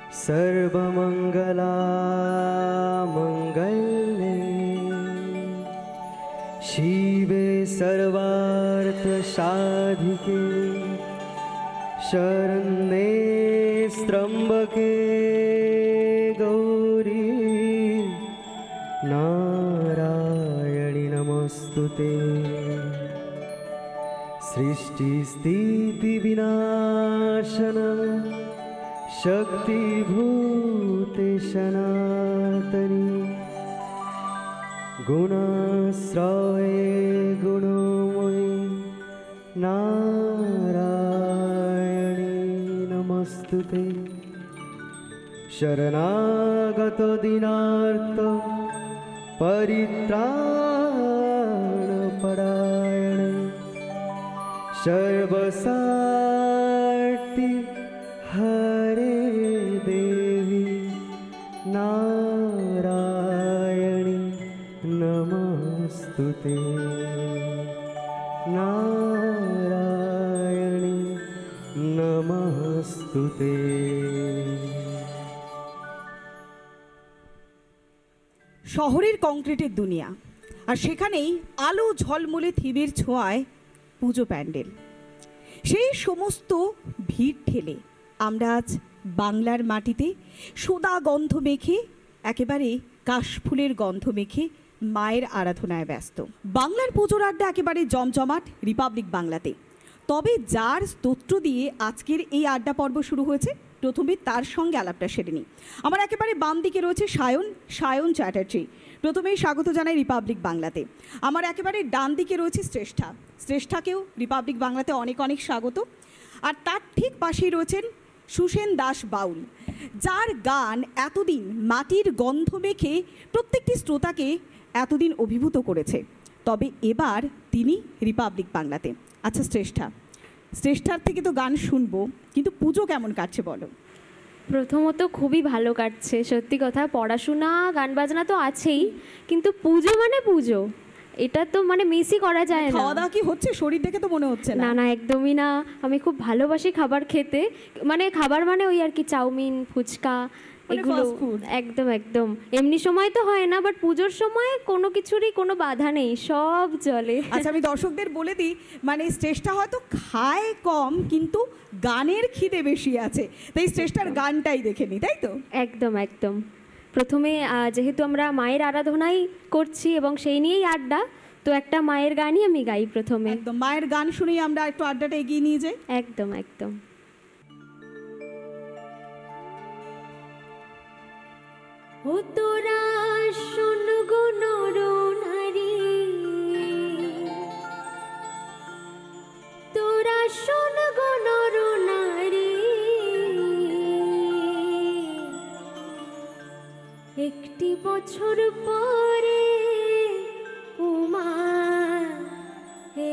सर्वमङ्गलामङ्गल्ये शिवे सर्वार्थसाधिके शरण्ये त्र्यम्बके गौरी नारायणि नमोस्तुते। सृष्टिस्थितिविनाशनं शक्तिभूते सनातनी गुणस्रवे गुणमयी नारायणी नमोस्तुते। शरणागत दीनार्त परित्राणपरायणे सर्वसार्थी हरे देवी नारायणी नमोस्तुते नारायणी नमोस्तुते। শহরের কংক্রিটের দুনিয়া আর সেখানেই আলো ঝলমলে থিমের ছোঁয়ায় পুজো প্যান্ডেল। সেই সমস্ত ভিড় ঠেলে আমরা আজ বাংলার মাটিতে সোদা গন্ধ মেখে একেবারে কাশফুলের গন্ধ মেখে মায়ের আরাধনায় ব্যস্ত। বাংলার পুজোর আড্ডা একেবারে জমজমাট রিপাবলিক বাংলাতে। তবে যার স্তোত্র দিয়ে আজকের এই আড্ডা পর্ব শুরু হয়েছে, প্রথমে তার সঙ্গে আলাপটা সেরে নিই। আমার একেবারে বাম দিকে রয়েছে সায়ন চ্যাটার্জি, প্রথমেই স্বাগত জানাই রিপাবলিক বাংলাতে। আমার একেবারে ডান দিকে রয়েছে শ্রেষ্ঠাকেও রিপাবলিক বাংলাতে অনেক অনেক স্বাগত। আর তার ঠিক পাশেই রয়েছেন সুসেন দাস বাউল, যার গান এতদিন মাটির গন্ধ মেখে প্রত্যেকটি শ্রোতাকে এতদিন অভিভূত করেছে। তবে এবার তিনি রিপাবলিক বাংলাতে। আচ্ছা শ্রেষ্ঠার থেকে তো গান শুনবো, কিন্তু পুজো কেমন কাটছে বলো? প্রথমত খুবই ভালো কাটছে, সত্যি কথা। পড়াশোনা গান বাজনা তো আছেই, কিন্তু পুজো মানে পুজো, এটা তো মানে মিসই করা যায় না। খাওয়া দাওয়া কি হচ্ছে? শরীর দেখে তো মনে হচ্ছে না। না একদমই না। আমি খুব ভালোবাসি খাবার খেতে, মানে খাবার মানে ওই আর কি চাউমিন ফুচকা এগুলো একদম একদম। এমনি সময় তো হয় না, বাট পুজোর সময় কোনো কিছুরই কোনো বাধা নেই, সব চলে। আচ্ছা আমি দর্শকদের বলে দিই, মানে শ্রেষ্ঠা হয়তো খায় কম কিন্তু গানের খিদে বেশি আছে, তাই শ্রেষ্ঠার গানটাই দেখে নিই, তাই তো? একদম একদম। প্রথমে যেহেতু আমরা মায়ের আরাধনাই করছি এবং সেই নিয়েই আড্ডা, তো একটা মায়ের গানই আমি গাই প্রথমে। একদম মায়ের গান শুনেই আমরা একটু আড্ডাটা এগিয়ে নিয়ে যাই। একদম একদম। ও তোরা শোন গো নরনারী, তোরা শোন গো নরনারী, একটি বছর পরে উমা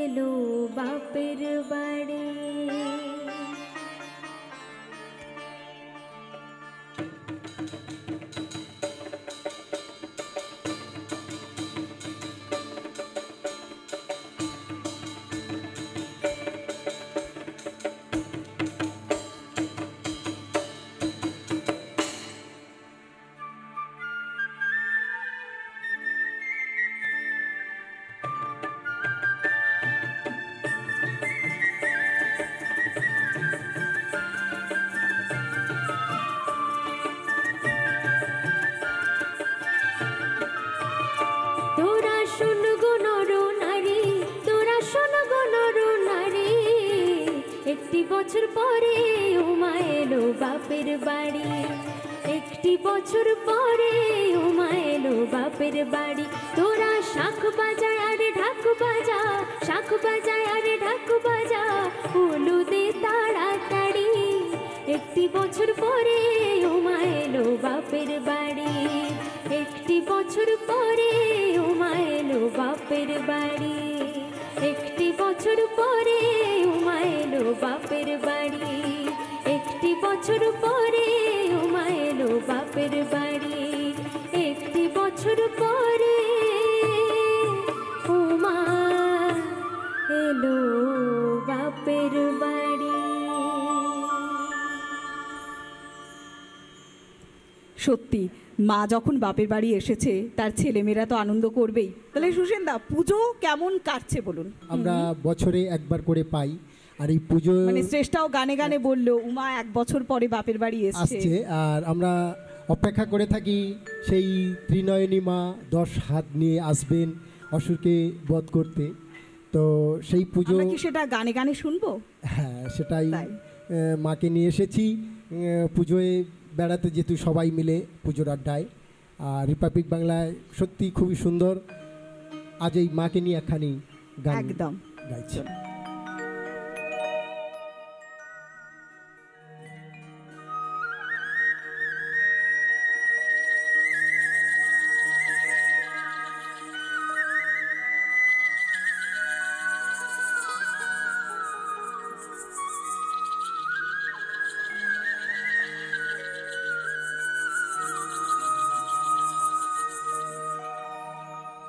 এলো বাপের বাড়ি। একটি বছর পরে উমা এলো বাপের বাড়ি, একটি বছর পরে উমা এলো বাপের বাড়ি। তোরা শাঁখ বাজায় আরে ঢাক বাজা, শাঁখ বাজায় আরে ঢাক বাজা, হলু দে তাড়াতাড়ি। একটি বছর পরে উমা এলো বাপের বাড়ি, একটি বছর পরে উমা এলো বাপের বাড়ি, একটি বছর পরে উমা এলো বাপের বাড়ি, একটি বছর পরে উমা এলো বাপের বাড়ি, একটি বছর পরে উমা এলো বাপের বাড়ি। সত্যি মা যখন বাপের বাড়ি এসেছে তার ছেলেমেয়েরা তো আনন্দ করবেই। তাহলে সুসেনদা, পুজো কেমন কাটছে বলুন? আমরা বছরে একবার করে পাই, আর এই পুজো মানে শ্রেষ্ঠাও গানে গানে বললো উমা 1 বছর পরে বাপের বাড়ি আসছে, আর আমরা অপেক্ষা করে থাকি সেই ত্রিনয়নী মা 10 হাত নিয়ে আসবেন অসুরকে বধ করতে। তো সেই পুজো আমরা কি সেটা গানে গানে শুনবো? হ্যাঁ, সেটাই তাই। মাকে নিয়ে এসেছি পুজোয় বেড়াতে, যেহেতু সবাই মিলে পুজোর আড্ডায়। আর রিপাবলিক বাংলায় সত্যি খুবই সুন্দর। আজ এই মাকে নিয়ে একখানি গান একদম গাইছি।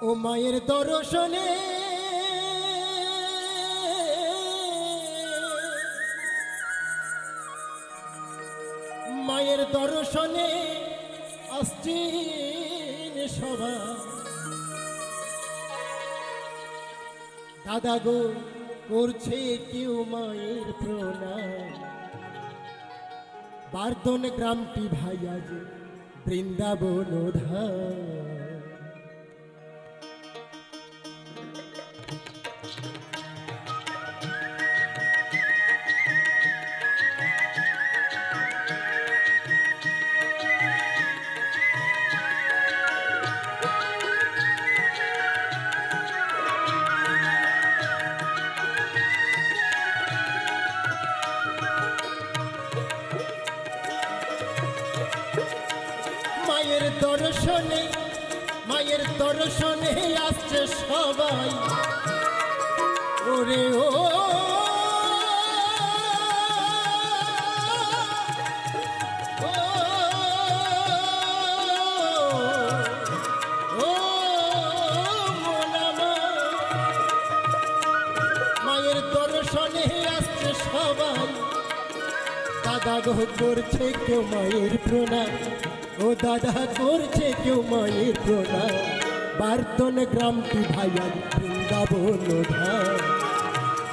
ও মায়ের দর্শনে মায়ের দর্শনে আসছেন সবাই, দাদা গো করছে কেউ মায়ের প্রণাম। বারদন গ্রামটি ভাই আজ বৃন্দাবন ধাম। মায়ের দর্শনে আসছে সবাই, ওরে ও মায়ের দর্শনে আসছে সবাই, দাদা গো করছে কেউ মায়ের প্রণাম। ও দাদা করছে কেউ মায়ের প্রণাম। বারদন গ্রামটি ভাইয়ার বৃন্দাবন ধাম।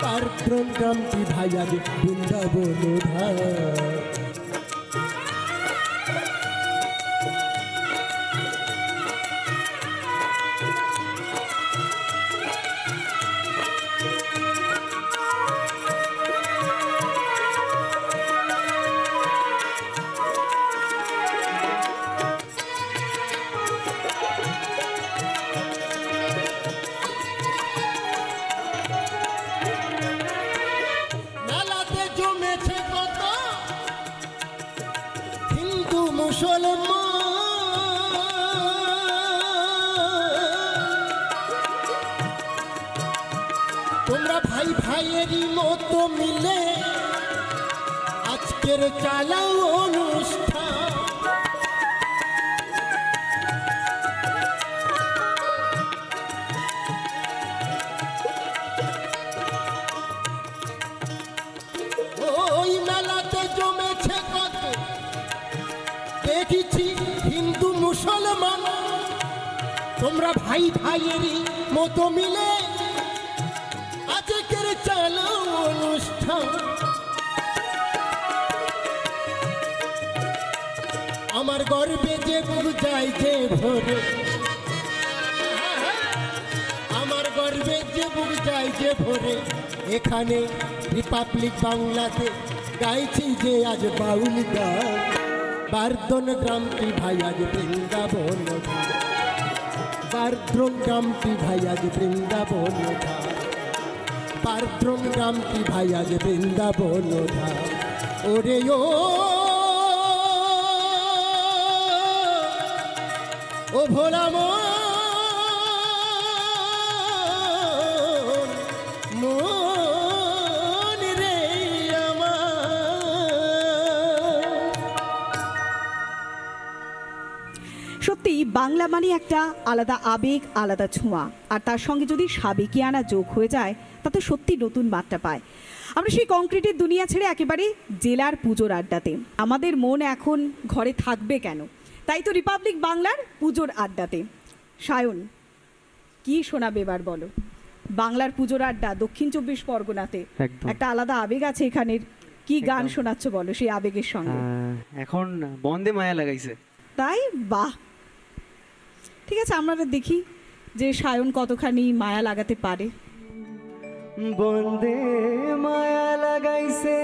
বারদন গ্রামটি ভাইয়ার বৃন্দাবন ধাম। তোমরা ভাই ভাইয়েরই মতো মিলে আজকের চালাও অনুষ্ঠান। ওই মেলাতে জমেছে কত দেখেছি হিন্দু মুসলমান, তোমরা ভাই ভাইয়েরই মতো মিলে আজকের চালাও অনুষ্ঠান। আমার গর্বে যে বুক যায় যে ভরে, আমার গর্বে যে বুক যায় যে ভরে, এখানে রিপাবলিক বাংলাতে গাইছি যে আজ বাউল গান। বারদন গ্রামটি ভাই আজ বৃন্দাবন ধাম। বারদন গ্রামটি ভাই আজ বৃন্দাবন ধাম। বারদন গ্রামটি ভাই আজ বৃন্দাবন ধাম। ওরে ও ভোলা মন রে সত্যি বাংলা মানে একটা আলাদা আবেগ, আলাদা ছোঁয়া, আর তার সঙ্গে যদি সাবেকিয়ানা যোগ হয়ে যায় তাতে সত্যি নতুন মাত্রা পায়। আমরা সেই কংক্রিটের দুনিয়া ছেড়ে একেবারে জেলার পুজোর আড্ডাতে। আমাদের মন এখন ঘরে থাকবে কেন, তাই তো রিপাবলিক বাংলার পুজোর আড্ডাতে সায়ন কি শোনাবে এবার বলো? বাংলার পুজোর আড্ডা দক্ষিণ 24 পরগনাতে একদম। একটা আলাদা আবেগ আছে এখানের। কি গান শোনাচ্ছ বলো সেই আবেগের সঙ্গে? এখন বন্দে মায়া লাগাইছে। তাই? বাহ, ঠিক আছে, আমরা দেখি যে সায়ন কতখানি মায়া লাগাতে পারে। বন্দে মায়া লাগাইছে,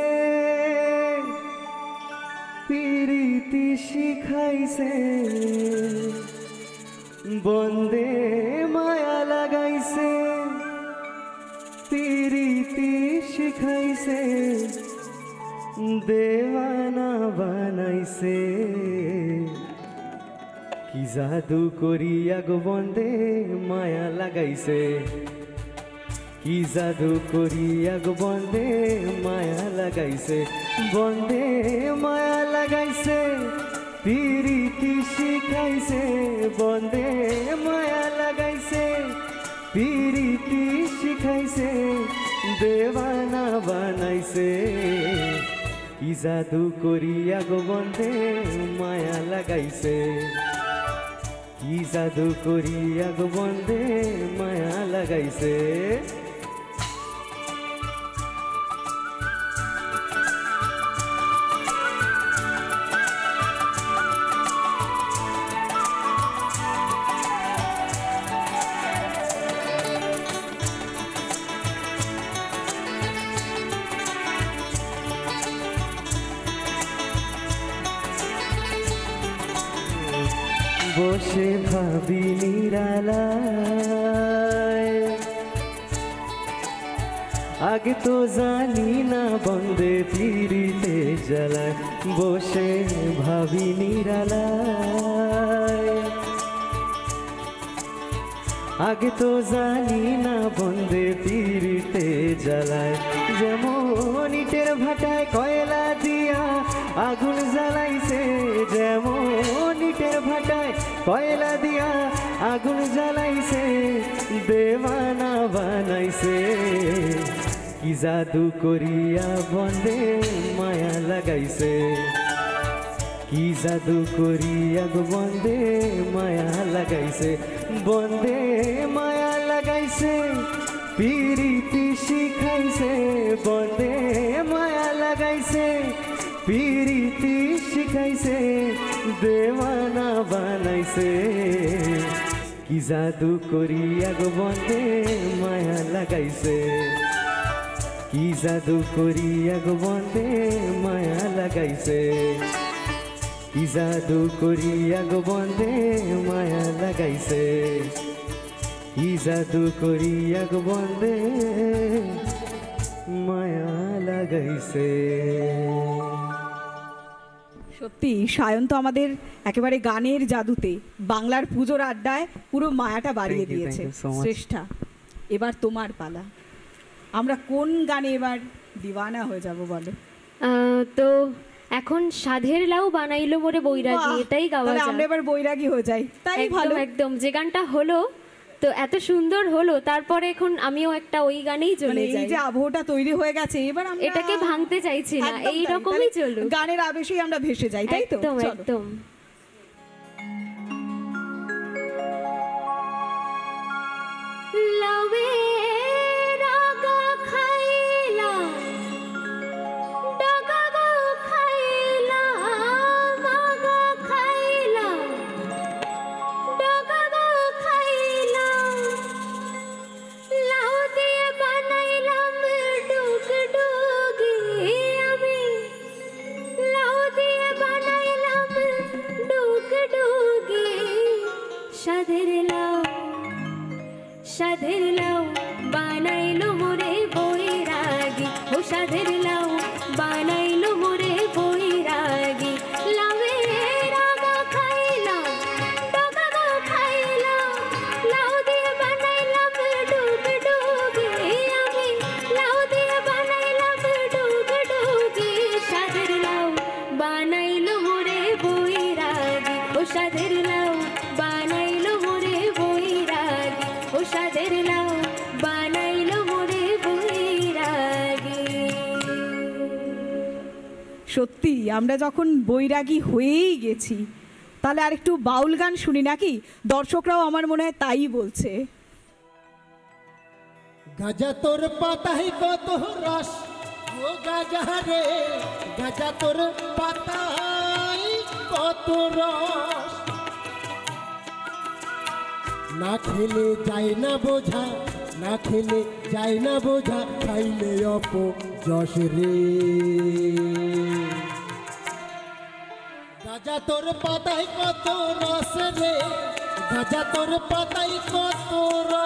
পিরিতি শিখাইছে, বন্দে মায়া লাগাইছে, পিরিতি শিখাইছে, দেওয়ানা বানাইছে, কি জাদু করিয়া গো বন্দে মায়া লাগাইছে, কি জাদু করিয়া গো বন্দে মায়া লাগাইছে, বন্দে মায়া লাগাইছে, পিরিতি শিখাইছে, বন্দে মায়া লাগাইছে, পিরিতি শিখাইছে, দেওয়ানা বানাইছে, কি জাদু করিয়া গো বন্দে মায়া লাগাইছে, কি জাদু করিয়া গো বন্দে মায়া লাগাইছে। বসে ভাবি নিরালায়, আগে তো জানি না বন্দে পিরিতে জ্বালায়, বসে ভাবি নিরালায়, আগে তো জানি না বন্দে পিরিতে জ্বালায়, যেমন ইটের ভাটায় কয়লা দিয়া আগুন জ্বালাইছে, যেমন ইটের ভাটায় কয়লা দিয়া আগুন জ্বালাইছে, দেওয়ানা বানাইছে, কি জাদু করিয়া বন্দে মায়া লাগাইছে, কি জাদু করিয়া গো বন্দে মায়া লাগাইছে, বন্দে মায়া লাগাইছে, পিরিতি শিখাইছে, বন্দে মায়া লাগাইছে, পিরিতি শিখাইছে, দেওয়ানা বানাইছে, কি জাদু করিয়া গো বন্দে মায়া লাগাইছে, কি জাদু করিয়া গো বন্দে মায়া লাগাইছে, কি জাদু করিয়া গো বন্দে মায়া লাগাইছে, কি জাদু করিয়া গো বন্দে মায়া লাগাইছে। সত্যি সায়ন তো আমাদের একেবারে গানের জাদুতে বাংলার পুজোর আড্ডায় পুরো মায়াটা বাড়িয়ে Thank you, দিয়েছে। thank you so much. শ্রেষ্ঠা, এবার তোমার পালা। আমরা কোন গানে এবার দিওয়ানা হয়ে যাব বলো? তো এখন সাধের লাউ বানাইলো মোরে বৈরাগী, বাহ, এটাই গাওয়া তাহলে যায়। আমরা এবার বৈরাগী হয়ে যাই, তাই ভালো। একদম একদম, যে গানটা হলো তো এত সুন্দর হলো, তারপরে এখন আমিও একটা ওই গানেই মানে চলে এই যাই। যে আবহটা তৈরি হয়ে গেছে, এবার আমরা এটাকে ভাঙতে চাইছি না, একদম এই তাই। রকমই তাহলে চলুক। গানের আবেশেই আমরা ভেসে যাই, তাই তো? একদম চলো। একদম। লাউয়ের আগা খাইলা, ডাগা গো খাইলা, মাগা খাইলা, ডাগা গো খাইলা, লাউ দিয়ে বানাইলাম ডুগডুগি আমি, লাউ দিয়ে বানাইলাম ডুগডুগি, সাধের লাউ, সাধের লাউ বানাইলো মোরে বৈরাগী, ও সাধের লাউ বানাইলো মোরে বৈরাগী, লাউয়ের আগা খাইলাম, ডগা গো খাইলাম, লাউ দিয়ে বানাইলাম ডুগডুগি আমি, লাউ দিয়ে বানাইলাম ডুগডুগি, সাধের লাউ বানাইলো মোরে বৈরাগী, ও সাধের লাউ বানাইলো মোরে বৈরাগী, ও সাধের লাউ বানাইলো মোরে বৈরাগী। সত্যি আমরা যখন বৈরাগী হয়েই গেছি, তাহলে আরেকটু বাউল গান শুনি নাকি? দর্শকরাও আমার মনে হয় তাই বলছে। গাজা তোর পাতায় কত রস, ও গাজা রে গাজা তোর পাতায় কত রস, না খেলে যায় না বোঝা, না খেলে যায় না বোঝা, খাইলে অপযশ রে। গাজা তোর পাতায় কত রস রে, গাজা তোর পাতায় কত রস।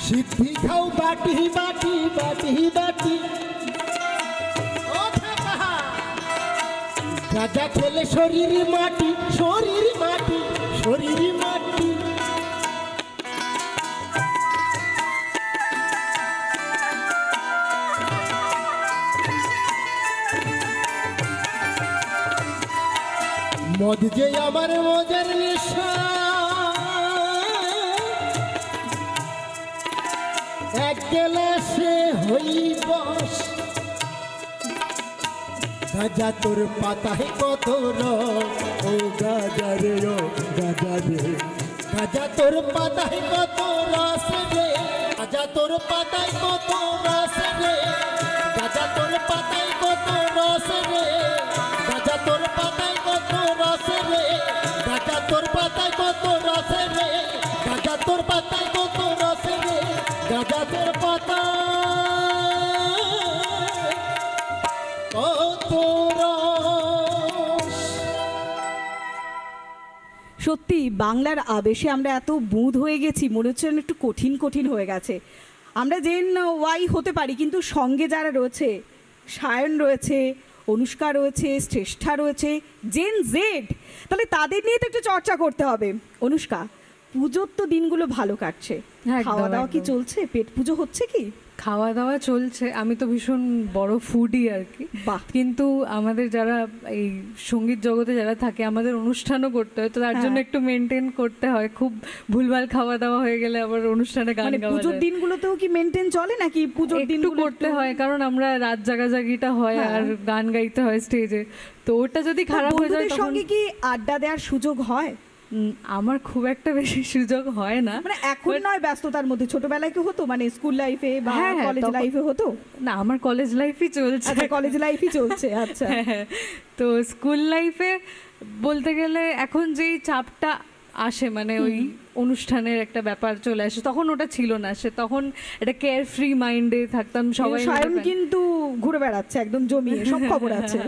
সিদ্ধি খাও বাটি বাটি বাটি বাটি, ও থাকা গাজা খেলে শরীর মাটি, শরীর মাটি, শরীর মাটি। মদ যে আমার মজার নেশা, এক গেলাসে হই বস। গাজা তোর পাতায় কত রস, ও গাজা রে ও গাজা রে, গাজা তোর পাতায় কত রস রে, গাজা তোর পাতায় কত রস রে, গাজা তোর পাতায় কত রস রে, গাজা তোর পাতায় কত রস রে, গাজা তোর পাতায় কত রস রে, গাজা তোর পাতায় কত রস রে, গাজা তোর পাতায় কত রস। সত্যি বাংলার আবেশে আমরা এত বুঁদ হয়ে গেছি, মনে হচ্ছে যেন একটু কঠিন কঠিন হয়ে গেছে। আমরা জেন ওয়াই হতে পারি, কিন্তু সঙ্গে যারা রয়েছে, সায়ন রয়েছে, অনুষ্কা রয়েছে, শ্রেষ্ঠা রয়েছে, জেন জেড, তাহলে তাদের নিয়ে তো একটু চর্চা করতে হবে। অনুষ্কা, পুজোর তো দিনগুলো ভালো কাটছে, একদম, খাওয়া দাওয়া কি একদম। চলছে? পেট পুজো হচ্ছে কি? খাওয়া দাওয়া চলছে। আমি তো ভীষণ বড় ফুডি আর কি, বাহ। কিন্তু আমাদের যারা এই সঙ্গীত জগতে যারা থাকে, আমাদের অনুষ্ঠানও করতে হয়, তো তার জন্য হ্যাঁ। একটু মেনটেন করতে হয়। খুব ভুলভাল খাওয়া দাওয়া হয়ে গেলে আবার অনুষ্ঠানে গান মানে গাওয়া পুজোর যায়। দিনগুলোতেও কি মেনটেন চলে নাকি পুজোর একটু দিনগুলো করতে হয়, কারণ আমরা রাত জাগাজাগিটা হয় হ্যাঁ। আর গান গাইতে হয় স্টেজে, তো ওটা যদি খারাপ হয়ে যায় বন্ধুদের তখন সঙ্গে কি আড্ডা দেওয়ার সুযোগ হয়? আমার খুব একটা বেশি সুযোগ হয় না। মানে এখন But- নয়, ব্যস্ততার মধ্যে। ছোটবেলায় কি হতো, মানে স্কুল লাইফে বা হ্যাঁ, হ্যাঁ, কলেজ তখন- লাইফে হতো? না, আমার কলেজ লাইফই চলছে। আচ্ছা, কলেজ লাইফই চলছে, আচ্ছা। হ্যাঁ, তো স্কুল লাইফে বলতে গেলে এখন যেই চাপটা আসে, মানে ওই অনুষ্ঠানের একটা ব্যাপার চলে আসে, তখন ওটা ছিল না। সে তখন একটা কেয়ার ফ্রি মাইন্ডে থাকতাম সবাই। সায়ন কিন্তু ঘুরে বেড়াচ্ছে একদম জমিয়ে, সব খবর আছে।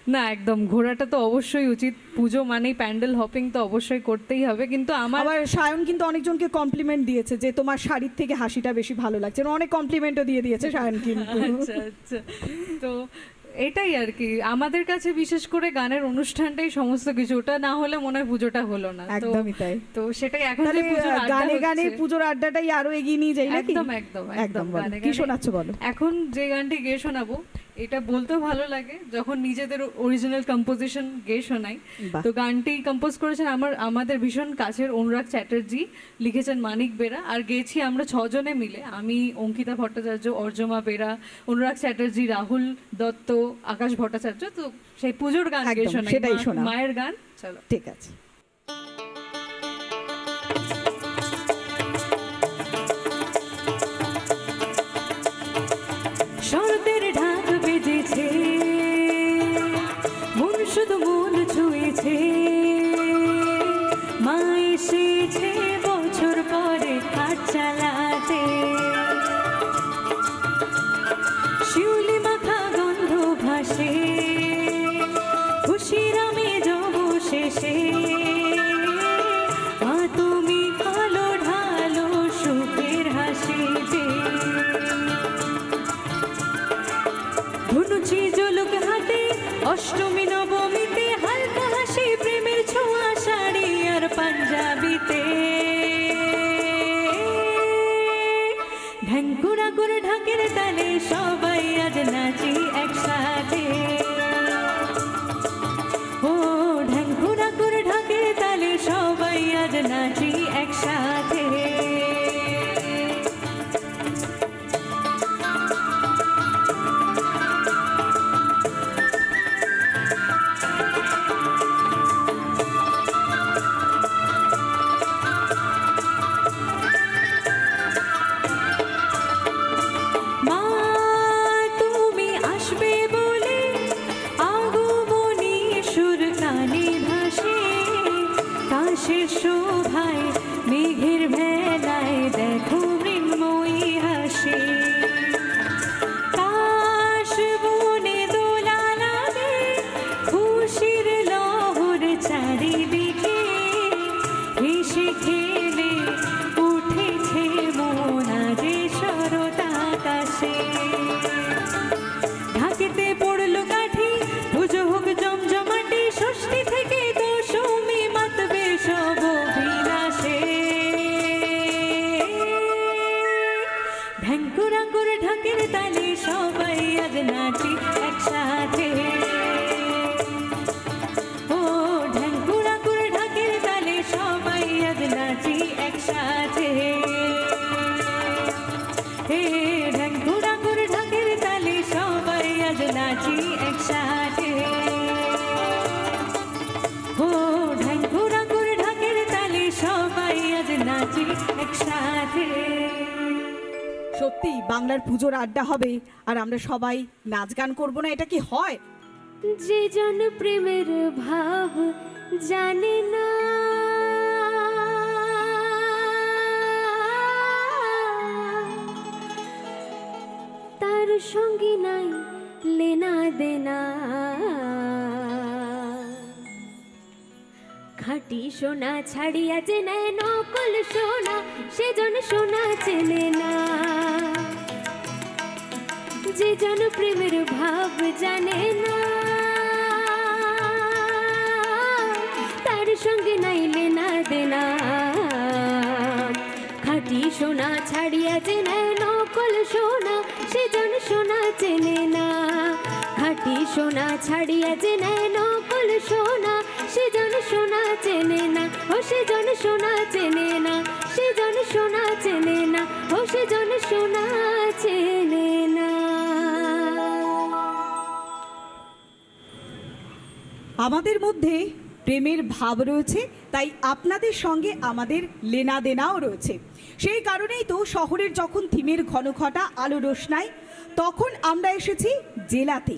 না, একদম ঘোরাটা তো অবশ্যই উচিত, পুজো মানেই প্যান্ডেল হপিং তো অবশ্যই করতেই হবে। কিন্তু আমার আবার সায়ন কিন্তু অনেকজনকে কমপ্লিমেন্ট দিয়েছে যে তোমার শাড়ির থেকে হাসিটা বেশি ভালো লাগছে, অনেক কমপ্লিমেন্টও দিয়ে দিয়েছে সায়ন কিন্তু। আচ্ছা আচ্ছা, তো এটাই আর কি আমাদের কাছে বিশেষ করে গানের অনুষ্ঠানটাই সমস্ত কিছু, ওটা না হলে মনে হয় পুজোটা হলো না। তো একদমই তাই। তো সেটাই এখন যে তাহলে পুজোর আড্ডা গানে গানে হচ্ছে- পুজোর আড্ডাটাই আরো এগিয়ে নিয়ে যাই নাকি? একদম একদম একদম বলো, গানে কি গানে- শোনাচ্ছ বলো। এখন যে গানটি গেয়ে শোনাবো, এটা বলতেও ভালো লাগে যখন নিজেদের অরিজিনাল কম্পোজিশন গেয়ে শোনাই। বাহ। তো গানটি কম্পোজ করেছেন আমাদের ভীষণ কাছের অনুরাগ চ্যাটার্জি, লিখেছেন মানিক বেরা, আর গেয়েছি আমরা 6 জনে মিলে। আমি, অঙ্কিতা ভট্টাচার্য, অর্জমা বেরা, অনুরাগ চ্যাটার্জি, রাহুল দত্ত, আকাশ ভট্টাচার্য। তো সেই পুজোর গান গেয়ে একদম, শোনাই, সেটাই শোনাও। মায়ের গান। চলো, ঠিক আছে। শরতের ঢাক বেজেছে, মন শুধু মন ছুঁয়েছে, মা এসেছে বছর পরে হাত চালাতে, শিউলি মাখা গন্ধ ভাসে, খুশির আমেজ অবশেষে, মা তুমি আলো ঢালো সুখের হাসিতে, ধনুচি জলুক হাতে অষ্টমী নবমীতে হালকা হাসি প্রেমের ছোঁয়া শাড়ি আর পাঞ্জাবিতে ঢ্যাঙ্কুরা করে ঢাকের তালে সবাই আজ নাচি একসাথে ও ঢ্যাঙ্কুরা করে ঢাকের তালে সবাই আজ নাচি একসাথে শোভায় মেঘের ভেলায় দেখো মৃন্ময়ী হাসে কাশ বনে দোলা লাগে খুশির লহর চারিদিকে হেসে খেলে উঠেছে মন আজ শরৎ আকাশে ঢাকেতে পড়লো কাঠি পুজো হোক জমজমাটি ষষ্ঠী থেকে দশমী মাতবে সব অভিলাষে ঢ্যাঙ্কুরা করে ঢাকের তালে সবাই আজ নাচি একসাথে ও ঢ্যাঙ্কুরা করে ঢাকের তালে সবাই আজ নাচি একসাথে হে ঢ্যাঙ্কুরা করে ঢাকের তালে সবাই আজ নাচি একসাথে ও ঢ্যাঙ্কুরা করে ঢাকের তালে সবাই আজ নাচি একসাথে সত্যি বাংলার পুজোর আড্ডা হবে আর আমরা সবাই নাচ গান করবো না, এটা কি হয়? যে জন প্রেমের ভাব জানে না তার সঙ্গী নাই লেনা দেনা খাঁটি সোনা ছাড়িয়া যে নেয় নকল সোনা সেজন সোনা চেনে না যে জন প্রেমের ভাব জানে না তার সঙ্গে নাই লেনা দেনা খাঁটি সোনা ছাড়িয়া যে নেয় নকল সোনা সেজন সোনা চেনে না খাঁটি সোনা ছাড়িয়া যে নেয় নকল সোনা সেজন সোনা চেনে না ও সেজন সোনা চেনে না সেজন সোনা চেনে না ও সেজন সোনা চেনে না। আমাদের মধ্যে প্রেমের ভাব রয়েছে, তাই আপনাদের সঙ্গে আমাদের লেনা দেনাও রয়েছে। সেই কারণেই তো শহরের যখন থিমের ঘনঘটা আলো রোশনায় তখন আমরা এসেছি জেলাতে,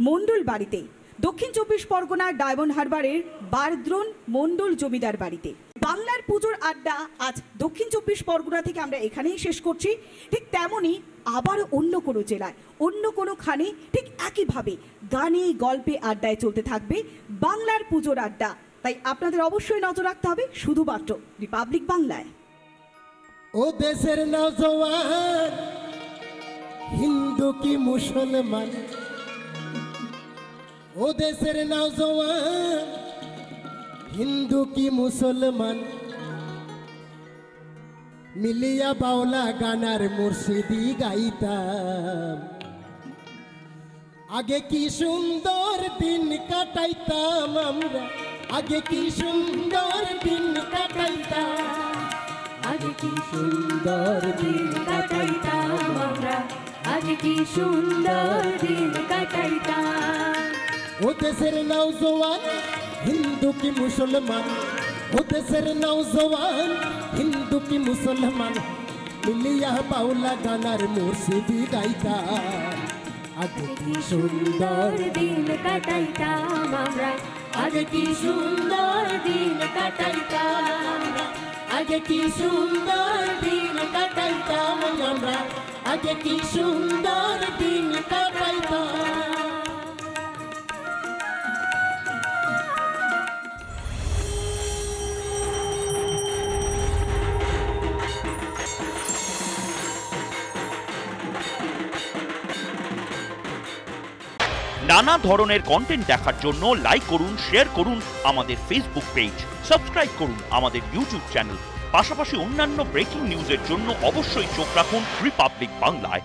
মণ্ডল বাড়িতে, দক্ষিণ 24 পরগনার ডায়মন্ড হারবারের বারদ্রোন মণ্ডল জমিদার বাড়িতে। বাংলার পুজোর আড্ডা আজ দক্ষিণ 24 পরগনা থেকে আমরা এখানেই শেষ করছি। ঠিক তেমনই আবার অন্য কোনো জেলায় অন্য কোনোখানে ঠিক একইভাবে গানে গল্পে আড্ডায় চলতে থাকবে বাংলার পুজোর আড্ডা। তাই আপনাদের অবশ্যই নজর রাখতে হবে শুধুমাত্র রিপাবলিক বাংলায়। ও দেশের নওজওয়ান হিন্দু কি মুসলমান, ও দেশের নওজওয়ান হিন্দু কি মুসলমান, মিলিয়া বাউলা গানার মুর্শিদি গাইতাম, আগে কি সুন্দর দিন কাটাইতাম আমরা, আগে কি সুন্দর দিন কাটাইতাম, আগে কি সুন্দর দিন কাটাইতাম আমরা, আগে কি সুন্দর দিন কাটাইতাম। ও দেশের নওজওয়ান হিন্দু কি মুসলমান, ও দেশের নওজওয়ান হিন্দু কি মুসলমান, মিলিয়া বাউলা গানার মুর্শিদি গাইতাম, আগে কি সুন্দর দিন কাটাইতাম আমরা, আগে কি সুন্দর দিন কাটাইতাম, আগে কি সুন্দর দিন কাটাইতাম আমরা, আগে কি সুন্দর দিন কাটাইতাম। নানা ধরনের কন্টেন্ট দেখার জন্য লাইক করুন, শেয়ার করুন আমাদের ফেসবুক পেজ, সাবস্ক্রাইব করুন আমাদের ইউটিউব চ্যানেল। পাশাপাশি অন্যান্য ব্রেকিং নিউজের জন্য অবশ্যই চোখ রাখুন রিপাবলিক বাংলায়।